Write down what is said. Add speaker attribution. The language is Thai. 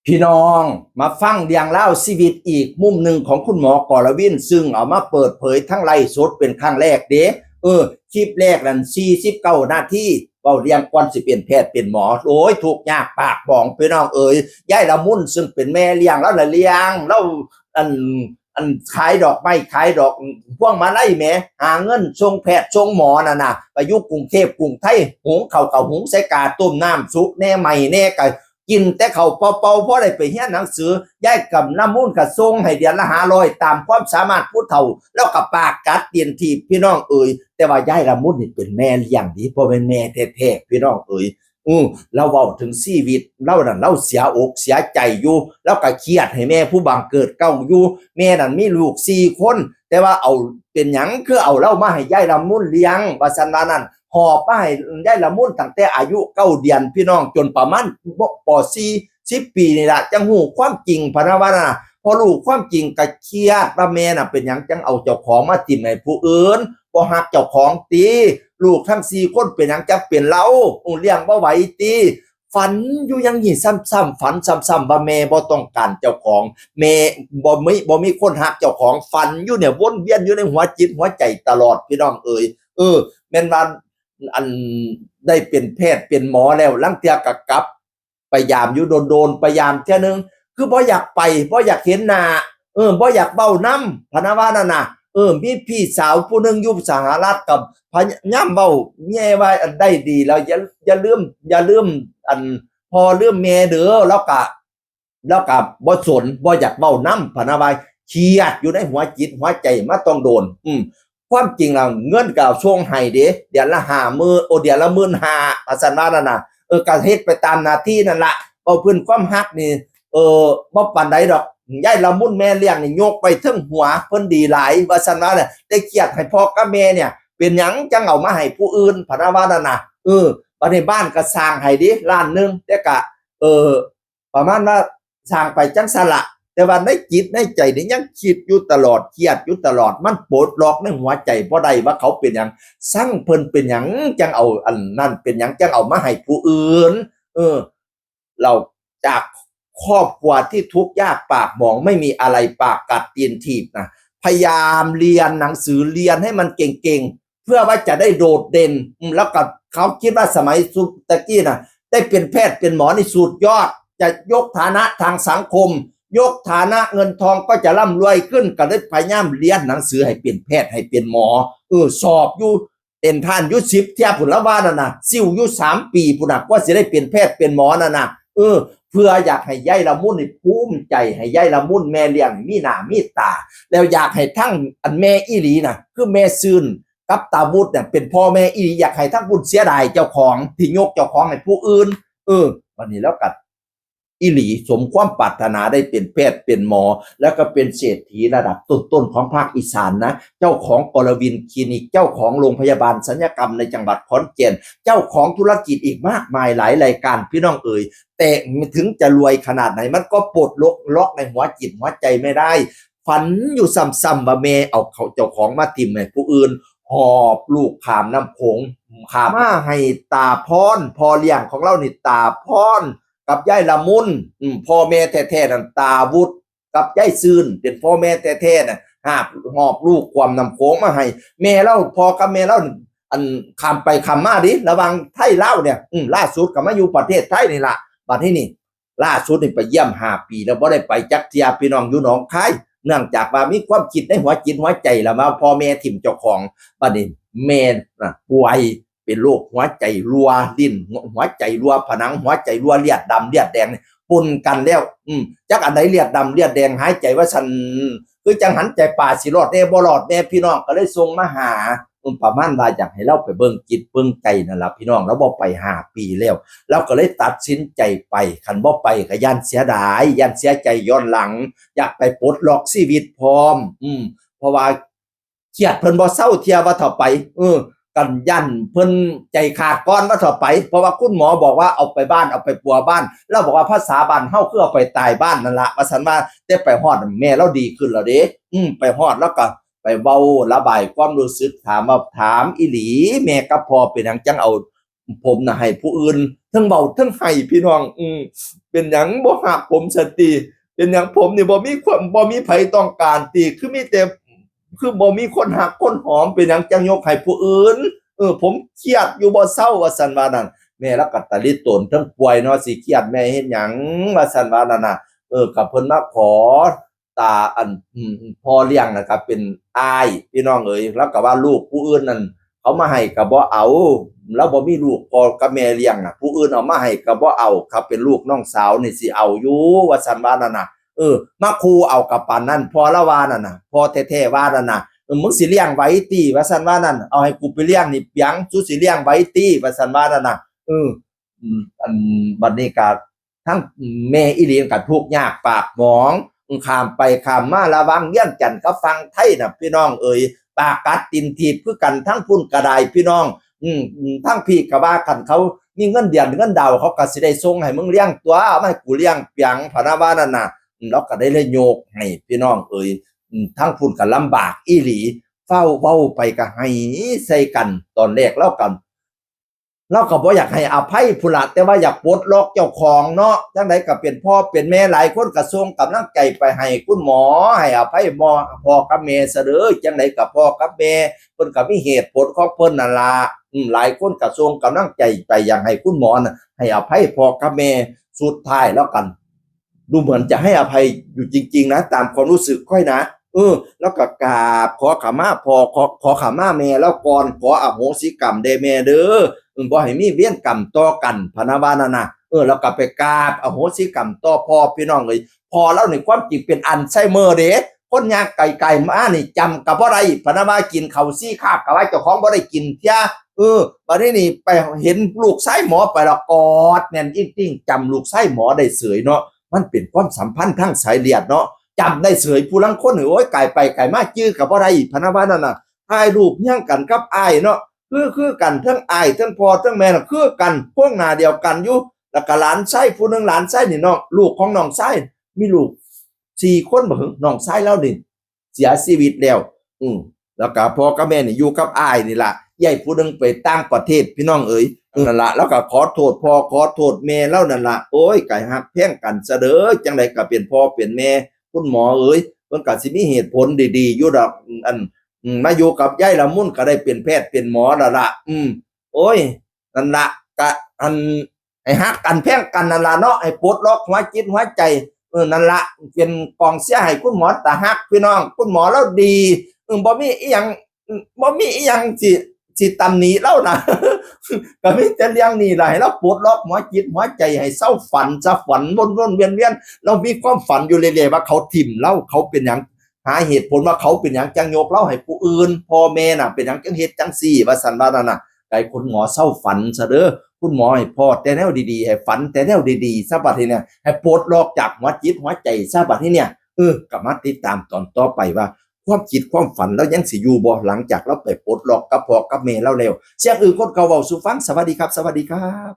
Speaker 1: พี่น้องมาฟังเรื่องเล่าชีวิตอีกมุมหนึ่งของคุณหมอกรวินซึ่งเอามาเปิดเผยทั้งไลฟ์สดเป็นครั้งแรกเด้คลิปแรกนั้น49นาทีเว้าเรียงก่อนสิเป็นแพทย์เป็นหมอโอ้ยทุกยากปากบ้องพี่น้องยายละมุนซึ่งเป็นแม่เลี้ยงแล้วน่ะเลี้ยงแล้วอันอันขายดอกไม้ขายดอกพวงมาลัยแหมหาเงินส่งแพทย์ส่งหมอน่ะไปอยู่กรุงเทพกรุงไทยหุงข้าวกับหุงใส่กาต้มน้ำสุกแน่ใหม่แน่ก็กินแต่เขาเป่าๆเพราะได้ไปเรียนหนังสือยายกับน้ำมูลกับทรงให้เดือนละ500ตามความสามารถผู้เฒ่าแล้วกับปากกัดเตียนทีพี่น้องแต่ว่ายายละมุนนี่เป็นแม่เลี้ยงดีเพราะเป็นแม่แท้ๆพี่น้องเราเว้าถึงชีวิตเรานั่นเราเสียอกเสียใจอยู่แล้วก็เครียดให้แม่ผู้บังเกิดเก้าอยู่แม่นั่นมีลูก4คนแต่ว่าเอาเป็นหยังคือเอาเรามาให้ยายละมุนเลี้ยงว่าซั่นว่านั่นหอบมาให้ยายละมุนตั้งแต่อายุ9เดือนพี่น้องจนประมาณป.4 10 ปีนี่ล่ะจังฮู้ความจริงพะนะว่าน่ะพอรู้ความจริงก็เครียดว่าแม่น่ะเป็นหยังจังเอาเจ้าของมาทิ่มให้ผู้อื่นบ่ฮักเจ้าของติลูกทั้ง4คนเป็นหยังจังเป็นเราเลี้ยงบ่ไหวติฝันอยู่อย่างนี้ซ้ำๆฝันซ้ำๆว่าแม่บ่ต้องการเจ้าของแม่บ่มีคนฮักเจ้าของฝันอยู่เนี่ยวนเวียนอยู่ในหัวจิตหัวใจตลอดพี่น้องแม่นว่าอันได้เป็นแพทย์เป็นหมอแล้วลางเทื่อก็กลับพยายามอยู่โดนๆพยายามเทื่อนึงคือบ่อยากไปบ่อยากเห็นหน้าบ่อยากเว้านำพะนะว่านั่นน่ะมีพี่สาวผู้นึงอยู่สหรัฐกับพยายามเว้าแย่ว่าได้ดีแล้วอย่าลืมอันพอลืมแม่เด้อแล้วก็บ่สนบ่อยากเว้านำพะนะว่าเครียดอยู่ในหัวจิตหัวใจมาต้องโดนความจริงแล้วเงินก็ส่งให้เด้เดือนละ50,000เดือนละ15,000ว่าซั่นว่านั่นน่ะก็เฮ็ดไปตามหน้าที่นั่นล่ะเอาเพิ่นความฮักนี่บ่ปานใดดอกยายละมุนแม่เลี้ยงนี่ยกไปถึงหัวเพิ่นดีหลายว่าซั่นว่าเนี่ยได้เครียดให้พ่อกับแม่เนี่ยเป็นหยังจังเอามาให้ผู้อื่นพะนะว่านั่นน่ะบัดนี้บ้านก็สร้างให้ดิล้านนึงแต่ก็ประมาณว่าสร้างไปจังซั่นล่ะแต่ว่าในจิตในใจนี่ยังคิดอยู่ตลอดเครียดอยู่ตลอดมันปลดล็อกในหัวใจบ่ได้ว่าเขาเป็นหยังสั่งเพิ่นเป็นหยังจังเอาอันนั้นเป็นหยังจังเอามาให้ผู้อื่นเราจากครอบครัวที่ทุกข์ยากปากหมองไม่มีอะไรปากกัดตีนถีบนะพยายามเรียนหนังสือเรียนให้มันเก่งๆเพื่อว่าจะได้โดดเด่นแล้วก็เขาคิดว่าสมัยสุตะกี้น่ะได้เป็นแพทย์เป็นหมอนี่สุดยอดจะยกฐานะทางสังคมยกฐานะเงินทองก็จะร่ำรวยขึ้นก็ได้พยายามเรียนหนังสือให้เป็นแพทย์ให้เป็นหมอสอบอยู่เป็นท่านอยู่10เที่ยพุ่นละว่านั่นน่ะซิ่วอยู่3ปีพุ่นน่ะกว่าสิได้เป็นแพทย์เป็นหมอนั่นน่ะเพื่ออยากให้ยายละมุนนี่ภูมิใจให้ยายละมุนแม่เลี้ยงมีหน้ามีตาแล้วอยากให้ทั้งอันแม่อีหลีน่ะคือแม่ซื่นกับตาบุตรเนี่ยเป็นพ่อแม่อีหลีอยากให้ทั้งบุตรเสียดายเจ้าของที่ยกเจ้าของให้ผู้อื่นวันนี้แล้วกัดอีหลีสมความปรารถนาได้เป็นแพทย์เป็นหมอแล้วก็เป็นเศรษฐีระดับต้นๆของภาคอีสานนะเจ้าของกรวินคลินิกเจ้าของโรงพยาบาลศัลยกรรมในจังหวัดขอนแก่นเจ้าของธุรกิจอีกมากมายหลายรายการพี่น้องแต่ถึงจะรวยขนาดไหนมันก็ปลดล็อกในหัวจิตหัวใจไม่ได้ฝันอยู่ซ้ำๆว่าแม่เอาเขาเจ้าของมาทิ่มให้ผู้อื่นหอบลูกขามน้ำโขงขามมาให้ตาพรพอเลี้ยงของเรานี่ตาพรกับยายละมุนพ่อแม่แท้ๆนั่นตาวุฒกับยายซืนเป็นพ่อแม่แท้ๆน่ะหอบลูกความน้ำโขงมาให้แม่เล่าพอกับแม่เล่าอันคำไปคำมาดิระวังไทยเล่าเนี่ยล่าสุดก็มาอยู่ประเทศไทยนี่ล่ะบัดนี้นี่ล่าสุดนี่ไปเยี่ยม5 ปีแล้วบ่ได้ไปจักเที่ยพี่น้องอยู่หนองคายเนื่องจากว่ามีความคิดในหัวจิตหัวใจแล้วมาพ่อแม่ทิ่มเจ้าของบัดนี้แม่น่ะป่วยเป็นโรคหัวใจรัวดิ้นหัวใจรัวผนังหัวใจรัวเลือดดำเลือดแดงปนกันแล้วจักอันไหนเลือดดำเลือดแดงหายใจว่าฉันคือจังหันใจป่าสิรอดแน่บ่รอดแน่พี่น้องก็เลยส่งมาหาประมาณว่าอยากให้เราไปเบิ่งจิตเบิ่งใจนั่นล่ะพี่น้องแล้วบ่ไป5 ปีแล้วเราก็เลยตัดสินใจไปคันบ่ไปก็ย่านเสียดายย่านเสียใจย้อนหลังอยากไปปลดล็อกชีวิตพร้อมเพราะว่าเครียดเพิ่นบ่เซาเที่ยว่าเท่าไปกันยันเพิ่นใจขาดก่อนว่าต่อไปเพราะว่าคุณหมอบอกว่าเอาไปบ้านเอาไปปัวบ้านแล้วบอกว่าภาษาบ้านเฮาคือเอาไปตายบ้านนั่นล่ะว่าซั่นว่าแต่ไปฮอดแม่เราดีขึ้นแล้วเด้ไปฮอดแล้วก็ไปเว้าระบายความรู้สึกถามอีหลีแม่กับพ่อเป็นหยังจังเอา ผมน่ะให้ผู้อื่นทั้งเบาทั้งให้พี่น้องเป็นหยังบ่หักผมสติเป็นหยังผมนี่บ่มีไผต้องการติคือมีแต่คือบ่มีคนหักคนหอมเป็นหยังจังยกให้ผู้อื่นผมเครียดอยู่บ่เซาว่าซั่นว่านั่นแม่แล้วก็ตะลิตนทั้งป่วยเนาะสิเครียดแม่เฮ็ดหยังว่าซั่นว่านั่นน่ะก็เพิ่นมาขอตาอันพ่อเลี้ยงนะครับเป็นอ้ายพี่น้องเอ๋ยแล้วก็ว่าลูกผู้อื่นนั่นเขามาให้ก็บ่เอาแล้วบ่มีลูกพ่อกับแม่เลี้ยงน่ะผู้อื่นเอามาให้ก็บ่เอาครับเป็นลูกน้องสาวนี่สิเอาอยู่ว่าซั่นว่านั่นน่ะมาคู่เอากับปานนั้นพอละว่านั่นน่ะพอแท้ๆว่านั่นน่ะมึงสิเลี้ยงไว้ติว่าซั่นว่านั่นเอาให้กูไปเลี้ยงนี่เปียงสุสิเลี้ยงไว้ติว่าซั่นว่านั่นน่ะอันบัดนี้ก็ทั้งแม่อีหลีก็ทุกข์ยากปากหมองข้ามไปข้ามมาระวังเวียงจันทน์กับฟังไทยน่ะพี่น้องเอ๋ยปากกัดตีนถีบคือกันทั้งพุ่นก็ได้พี่น้องทั้งพี่ก็ว่ากันเขามีเงินเดือนเงินดาวเขาก็สิได้ส่งให้มึงเลี้ยงตัวเอามาให้กูเลี้ยงเปียงพะนะว่านั่นน่ะแล้วก็ได้เลยโยกให้พี่น้องเอ๋ยทั้งพุ่นก็ลำบากอีหลีเฝ้าเว้าไปก็ให้ใส่กันตอนแรกแล้วกันเราก็บ่อยากให้อภัยพุ่นล่ะแต่ว่าอยากปลดล็อกเจ้าของเนาะจังไดก็เป็นพ่อเป็นแม่หลายคนก็ส่งกำลังใจไปให้คุณหมอให้อภัยพ่อกับแม่ซะเด้อจังไดก็พ่อกับแม่เพิ่นก็มีเหตุผลของเพิ่นนั่นล่ะหลายคนก็ส่งกำลังใจไปอยากให้คุณหมอน่ะให้อภัยพ่อกับแม่สุดท้ายแล้วกันดูเหมือนจะให้อภัยอยู่จริงๆนะตามความรู้สึกค่อยนะแล้วก็กราบขอขมาพ่อขอขมาแม่แล้วก่อนขออโหสิกรรมแด่แม่เด้อบ่ให้มีเวรกรรมต่อกันพะนะว่านั่นน่ะแล้วก็ไปกราบอโหสิกรรมต่อพ่อพี่น้องเอ้ยพ่อเรานี่ความจริงเป็นอัลไซเมอร์เด้คนยางไกลๆมานี่จำก็บ่ได้พะนะว่ากินข้าวซี่คาบก็ว่าเจ้าของบ่ได้กินเที่ยบัดนี้นี่ไปเห็นลูกชายหมอไปแล้วกอดแน่นอิ้งๆจำลูกชายหมอได้เสยเนาะมันเป็นความสัมพันธ์ทางสายเลือดเนาะจำได้เสยผู้ลังคนโอ้ยไกลไปไกลมาจื้อกับบ่ได้พะนะว่านั่นน่ะถ่ายรูปเฮียงกันกับอ้ายเนาะคือกันทั้งอ้ายทั้งพ่อทั้งแม่น่ะคือกันพวกหน้าเดียวกันอยู่แล้วก็หลานชายผู้นึงหลานชายนี่น้องลูกของน้องชายมีลูก4คนบ่หึน้องชายแล้วนี่เสียชีวิตแล้วแล้วก็พ่อกับแม่นี่อยู่กับอ้ายนี่ล่ะยายผู้นึงไปต่างประเทศพี่น้องเอ๋ยนั่นล่ะแล้วก็ขอโทษพ่อขอโทษแม่แล้วนั่นล่ะโอ้ยก็ฮักแพงกันซะเด้อจังไดก็เป็นพ่อเป็นแม่คุณหมอเอ๋ยเพิ่นก็สิมีเหตุผลดีๆอยู่ดอกอันมาอยู่กับยายละมุนก็ได้เป็นแพทย์เป็นหมอแล้วล่ะโอ้ยนั่นล่ะก็อันให้ฮักกันแพงกันนั่นล่ะเนาะให้ปลดล็อกหัวจิตหัวใจนั่นล่ะเป็นกองเสียให้คุณหมอตาฮักพี่น้องคุณหมอแล้วดีบ่มีอีหยังสิตำหนิเรานะก็มีแต่เรื่องนี้ล่ะให้เราปลดล็อกหัวจิตหัวใจให้เศร้าฝันซะฝันวนๆเวียนๆเรามีความฝันอยู่เรื่อยๆว่าเขาทิ่มเราเขาเป็นหยังหาเหตุผลว่าเขาเป็นหยังจังยกเราให้ผู้อื่นพ่อแม่น่ะเป็นหยังจังเฮ็ดจังซี่ว่าซั่นว่านั่นน่ะให้คุณหมอเศร้าฝันซะเด้อคุณหมอให้พอแต่แนวดีๆให้ฝันแต่แนวดีๆซะบัดนี้เนี่ยให้ปลดล็อกจากหัวจิตหัวใจซะบัดนี้เนี่ยก็มาติดตามตอนต่อไปว่าความคิดความฝันแล้วยังสิอยู่บ่หลังจากเราไปปลดล็อกกับพ่อกับแม่เราแล้วเสียงอื่นคนเก่าเว้าสู่ฟังสวัสดีครับสวัสดีครับ